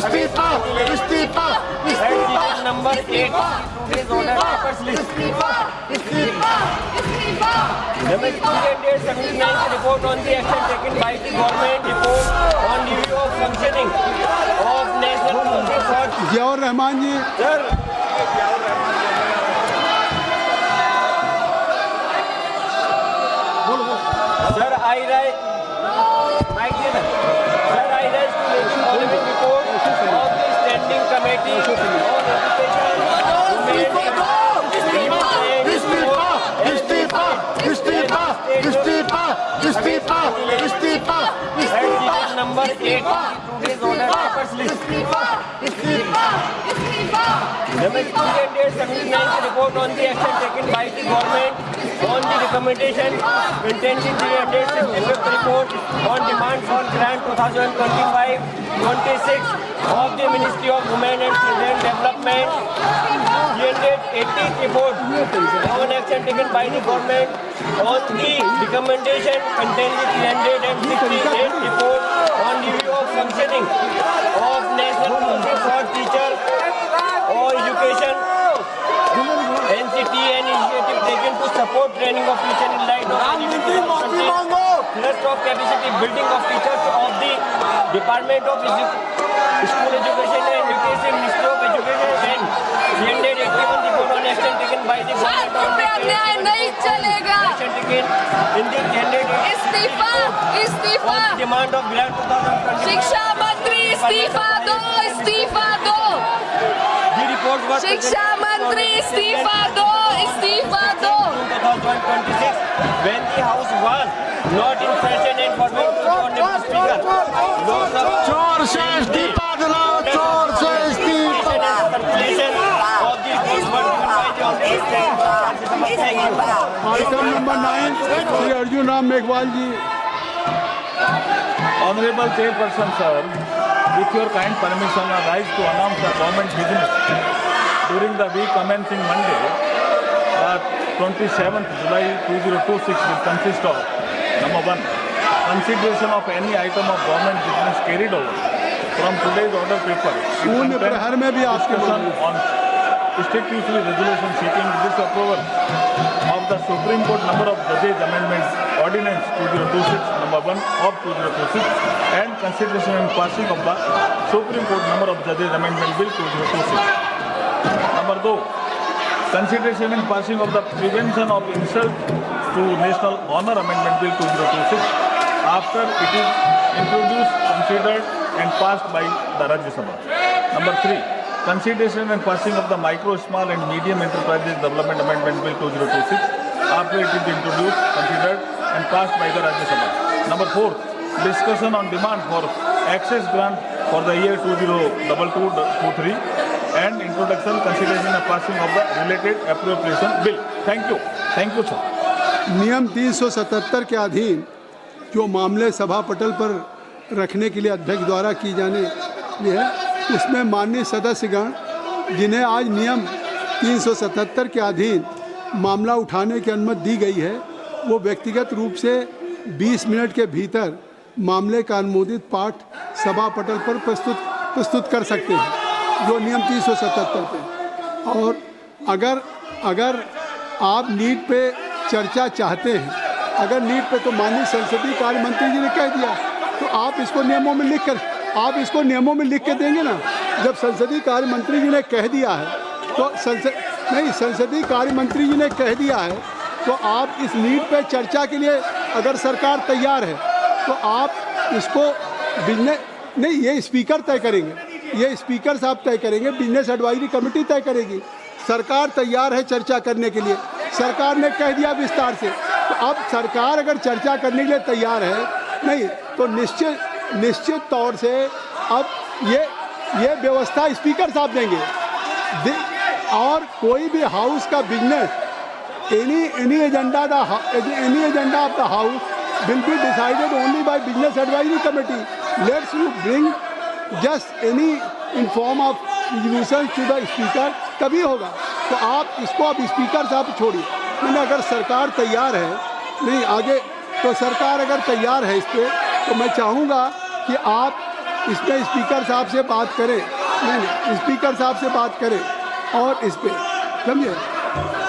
इस्तीफा इस्तीफा इस्तीफा number 8 today's order papers list. Immediate 79th report on the action taken by the government, report on review of functioning of national police force. Ziaur Rahman ji Sir, I rise. Mike, sir, I rise to make the following report of the standing committee on education. इस्तीफा इस्तीफा इस्तीफा इस्तीफा इस्तीफा इस्तीफा इस्तीफा Number 8 today's order papers list. Immediate 79th report on the action taken by the government on the recommendation contained in the attached fifth report on demand for grant 2025-26 of the Ministry of Women and Children Development. The 18th report on action taken by the government on the recommendation contained in the 368th report on review of functioning of National Council for Teacher or Education. NCT and initiative taken to support training of teachers in light of thrust of capacity building of teachers of the Department of School Education and Education, Ministry of Education and 381 report on action taken by the government on the नहीं चलेगा। action taken in the 381 इस्तीफा इस्तीफा on demand of grant 2025. शिक्षा मंत्री इस्तीफा दो इस्तीफा दो The report was शिक्षा मंत्री इस्तीफा दो इस्तीफा दो 2026 when the house was not in session and for the honorable speaker. चोर से इस्तीफा दिलाओ चोर से इस्तीफा Circulation of the reports were given by the honorable speaker. Item number 9 Shri Arjun Ram Meghwal ji Honorable Chairperson, sir, with your kind permission, I rise to announce the government business during the week commencing Monday, 27th July 2026 will consist of number 1, consideration of any item of government business carried over from today's order paper. शून्य प्रहर में भी आपके Discussion on institutional resolution seeking disapproval of the Supreme Court number of judges amendments ordinance 2026 number 1 of 2026 and consideration and passing of the Supreme Court number of judges amendment bill 2026. Number 2, consideration and passing of the prevention of insult to national honor amendment bill 2026 after it is introduced, considered and passed by the Rajya Sabha. Number 3, consideration and passing of the micro, small and medium enterprises development amendment bill 2026 after it is introduced, considered and passed by the Rajya Sabha. Number 4, discussion on demand for access grant for the year 2022-23 and introduction, consideration and passing of the related appropriation bill. Thank you. Thank you, sir. नियम 377 के अधीन जो मामले सभा पटल पर रखने के लिए अध्यक्ष द्वारा की जाने है उसमें माननीय सदस्यगण जिन्हें आज नियम 377 के अधीन मामला उठाने की अनुमति दी गई है वो व्यक्तिगत रूप से 20 मिनट के भीतर मामले का अनुमोदित पाठ सभा पटल पर प्रस्तुत कर सकते हैं जो नियम 377 पे। और अगर आप नीट पे चर्चा चाहते हैं नीट पे तो माननीय संसदीय कार्य मंत्री जी ने कह दिया तो आप इसको नियमों में लिख के देंगे ना। जब संसदीय कार्य मंत्री जी ने कह दिया है तो संसदीय कार्य मंत्री जी ने कह दिया है तो आप इस नीट पे चर्चा के लिए अगर सरकार तैयार है तो आप इसको ये स्पीकर तय करेंगे, ये स्पीकर साहब तय करेंगे, बिजनेस एडवाइजरी कमेटी तय करेगी। सरकार तैयार है चर्चा करने के लिए, सरकार ने कह दिया विस्तार से। तो अब सरकार अगर चर्चा करने के लिए तैयार है तो निश्चित तौर से अब ये व्यवस्था स्पीकर साहब देंगे। और कोई भी हाउस का business any agenda of the house will be decided only by business advisory committee. Let's you bring just any in form of resolution to the speaker तभी होगा। तो आप इसको अब स्पीकर साहब छोड़िए। मैंने अगर सरकार तैयार है सरकार अगर तैयार है इस पर तो मैं चाहूँगा कि आप इसमें स्पीकर साहब से बात करें, नहीं स्पीकर साहब से बात करें और इस पे समझे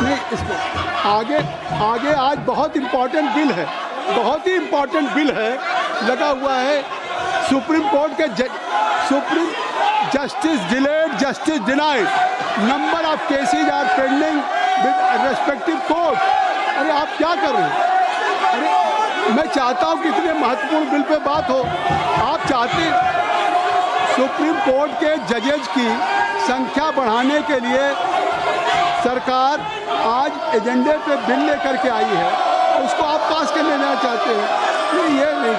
नहीं, इस पे आगे आज बहुत इम्पोर्टेंट बिल है, बहुत ही इम्पोर्टेंट बिल है लगा हुआ है सुप्रीम कोर्ट के supreme justice delayed justice denied, number of cases are pending with respective court. अरे आप क्या कर रहे हैं? अरे मैं चाहता हूँ कि इतने महत्वपूर्ण बिल पे बात हो, आप चाहते सुप्रीम कोर्ट के जजेज की संख्या बढ़ाने के लिए सरकार आज एजेंडे पे बिल लेकर के आई है, उसको आप पास करने जाना चाहते हैं। ये नहीं